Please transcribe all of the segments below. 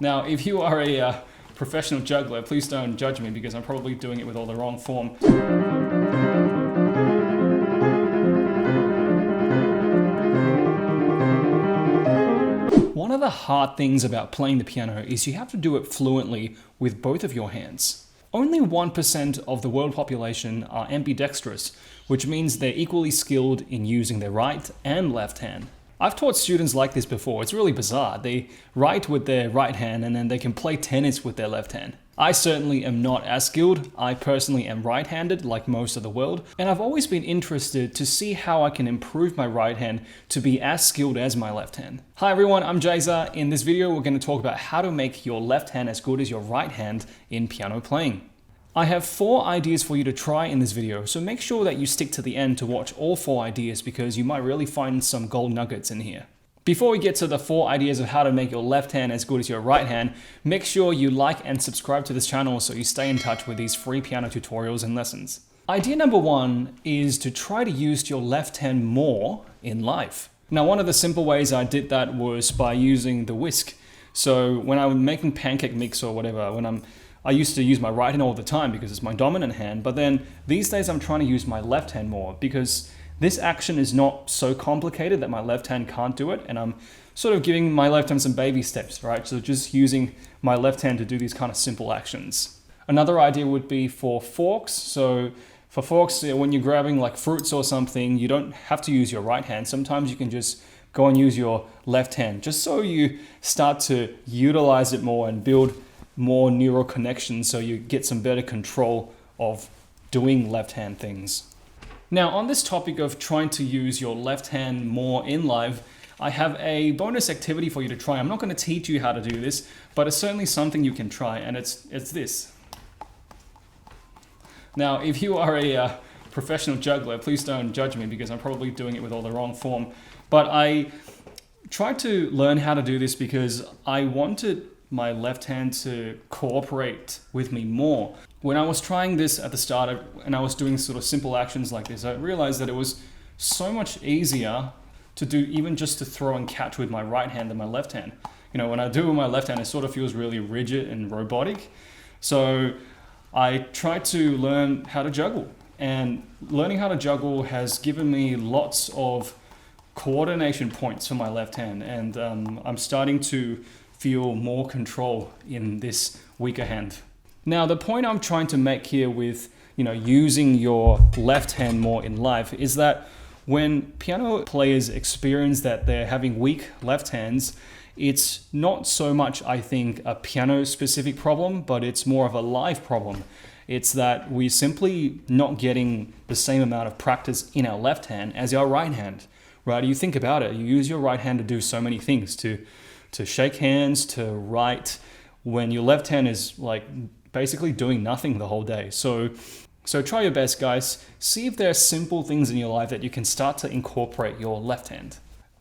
Now, if you are a professional juggler, please don't judge me because I'm probably doing it with all the wrong form. One of the hard things about playing the piano is you have to do it fluently with both of your hands. Only 1% of the world population are ambidextrous, which means they're equally skilled in using their right and left hand. I've taught students like this before. It's really bizarre. They write with their right hand and then they can play tennis with their left hand. I certainly am not as skilled. I personally am right-handed like most of the world, and I've always been interested to see how I can improve my right hand to be as skilled as my left hand. Hi everyone, I'm Jazer. In this video, we're going to talk about how to make your left hand as good as your right hand in piano playing. I have 4 ideas for you to try in this video, so make sure that you stick to the end to watch all 4 ideas because you might really find some gold nuggets in here. Before we get to the 4 ideas of how to make your left hand as good as your right hand, make sure you like and subscribe to this channel so you stay in touch with these free piano tutorials and lessons. Idea number 1 is to try to use your left hand more in life. Now, one of the simple ways I did that was by using the whisk. So when I'm making pancake mix or whatever, I used to use my right hand all the time because it's my dominant hand, but then these days I'm trying to use my left hand more because this action is not so complicated that my left hand can't do it, and I'm sort of giving my left hand some baby steps, right? So just using my left hand to do these kind of simple actions. Another idea would be for forks. So for forks, when you're grabbing like fruits or something, you don't have to use your right hand. Sometimes you can just go and use your left hand, just so you start to utilize it more and build more neural connections so you get some better control of doing left hand things. Now, on this topic of trying to use your left hand more in live, I have a bonus activity for you to try. I'm not going to teach you how to do this, but it's certainly something you can try, and it's this. Now, if you are a professional juggler, please don't judge me because I'm probably doing it with all the wrong form. But I tried to learn how to do this because I wanted my left hand to cooperate with me more. When I was trying this at the start and I was doing sort of simple actions like this, I realized that it was so much easier to do even just to throw and catch with my right hand than my left hand. You know, when I do with my left hand, it sort of feels really rigid and robotic. So I tried to learn how to juggle, and learning how to juggle has given me lots of coordination points for my left hand, and I'm starting to feel more control in this weaker hand. Now, the point I'm trying to make here with, using your left hand more in life is that when piano players experience that they're having weak left hands, it's not so much, I think, a piano specific problem, but it's more of a life problem. It's that we're simply not getting the same amount of practice in our left hand as our right hand, right? You think about it, you use your right hand to do so many things, to shake hands, to write, when your left hand is like basically doing nothing the whole day. So try your best, guys. See if there are simple things in your life that you can start to incorporate your left hand.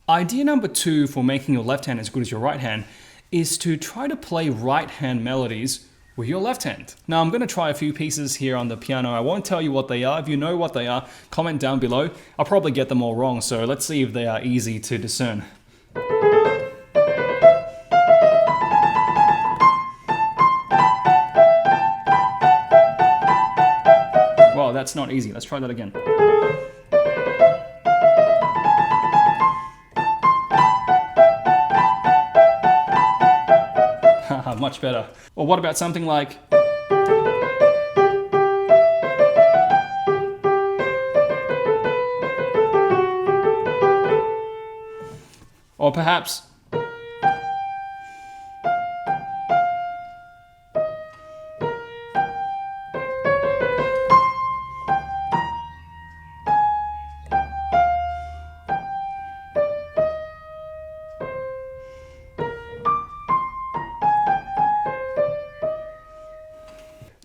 Idea number 2 for making your left hand as good as your right hand is to try to play right hand melodies with your left hand. Now, I'm going to try a few pieces here on the piano. I won't tell you what they are. If you know what they are, comment down below. I'll probably get them all wrong, so let's see if they are easy to discern. Well, that's not easy. Let's try that again. Much better. Or what about something like... Or perhaps...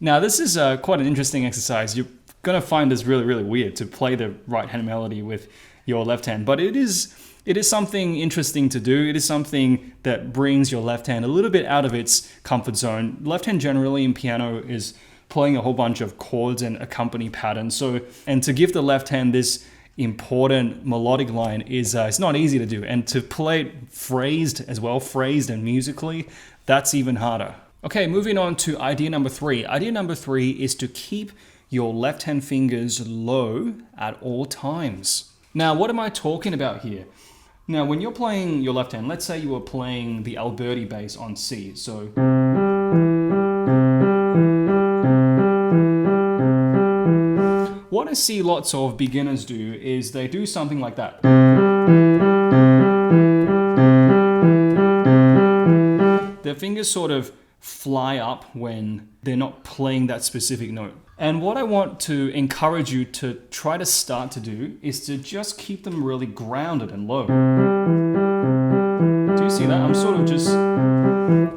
Now, this is quite an interesting exercise. You're going to find this really, really weird to play the right hand melody with your left hand, but it is something interesting to do. It is something that brings your left hand a little bit out of its comfort zone. Left hand generally in piano is playing a whole bunch of chords and accompany patterns. And to give the left hand this important melodic line is it's not easy to do, and to play it phrased as well, phrased and musically, that's even harder. Okay, moving on to idea number 3. Idea number 3 is to keep your left hand fingers low at all times. Now, what am I talking about here? Now, when you're playing your left hand, let's say you were playing the Alberti bass on C. So what I see lots of beginners do is they do something like that. Their fingers sort of fly up when they're not playing that specific note. And what I want to encourage you to try to start to do is to just keep them really grounded and low. Do you see that? I'm sort of just,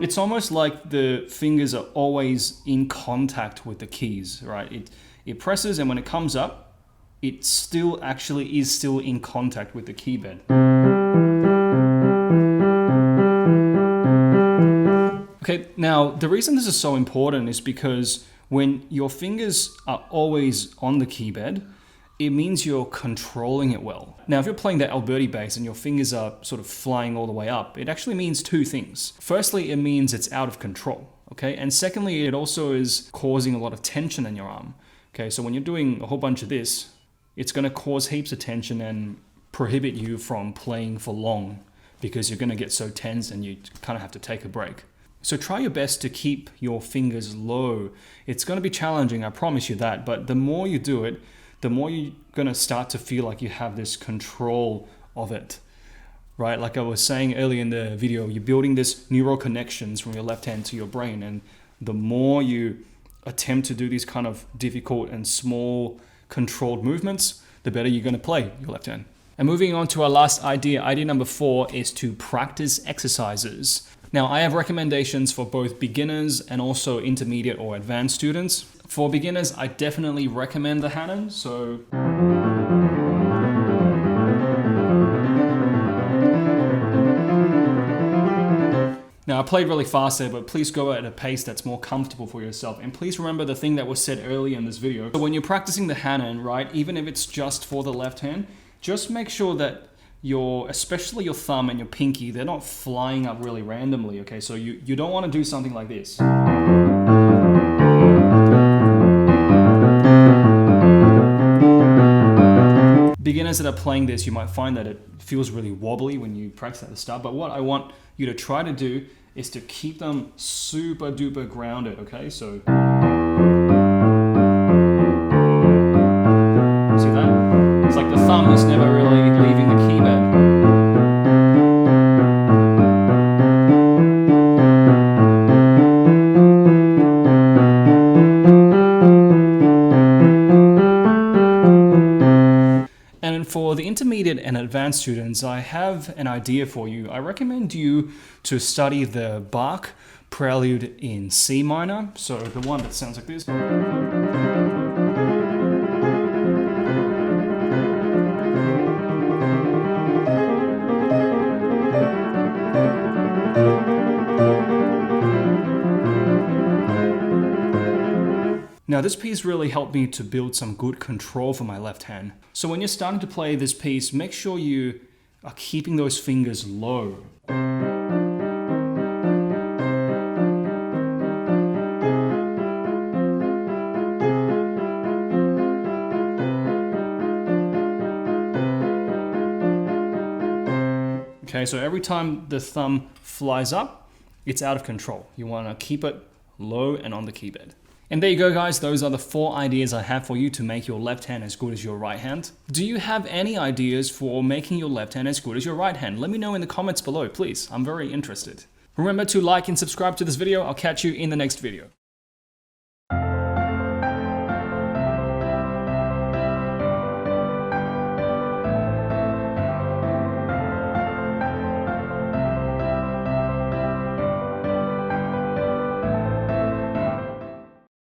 it's almost like the fingers are always in contact with the keys, right? It presses, and when it comes up, it still actually is still in contact with the key bed. Okay, now the reason this is so important is because when your fingers are always on the key bed, it means you're controlling it well. Now, if you're playing that Alberti bass and your fingers are sort of flying all the way up, it actually means two things. Firstly, it means it's out of control, okay? And secondly, it also is causing a lot of tension in your arm, okay? So when you're doing a whole bunch of this, it's gonna cause heaps of tension and prohibit you from playing for long because you're gonna get so tense and you kind of have to take a break. So try your best to keep your fingers low. It's going to be challenging, I promise you that, but the more you do it, the more you're going to start to feel like you have this control of it, right? Like I was saying earlier in the video, you're building this neural connections from your left hand to your brain, and the more you attempt to do these kind of difficult and small controlled movements, the better you're going to play your left hand. And moving on to our last idea, idea number 4 is to practice exercises. Now, I have recommendations for both beginners and also intermediate or advanced students. For beginners, I definitely recommend the Hanon. So now I played really fast there, but please go at a pace that's more comfortable for yourself. And please remember the thing that was said earlier in this video. So when you're practicing the Hanon, right, even if it's just for the left hand, just make sure that especially your thumb and your pinky, they're not flying up really randomly, okay? So you don't want to do something like this. Beginners that are playing this, you might find that it feels really wobbly when you practice at the start, but what I want you to try to do is to keep them super duper grounded, okay? So see that? It's like the thumb is never really leaving the key bed. And for the intermediate and advanced students, I have an idea for you. I recommend you to study the Bach Prelude in C minor, so the one that sounds like this. Now this piece really helped me to build some good control for my left hand. So when you're starting to play this piece, make sure you are keeping those fingers low. Okay, so every time the thumb flies up, it's out of control. You want to keep it low and on the key bed. And there you go, guys. Those are the 4 ideas I have for you to make your left hand as good as your right hand. Do you have any ideas for making your left hand as good as your right hand? Let me know in the comments below, please. I'm very interested. Remember to like and subscribe to this video. I'll catch you in the next video.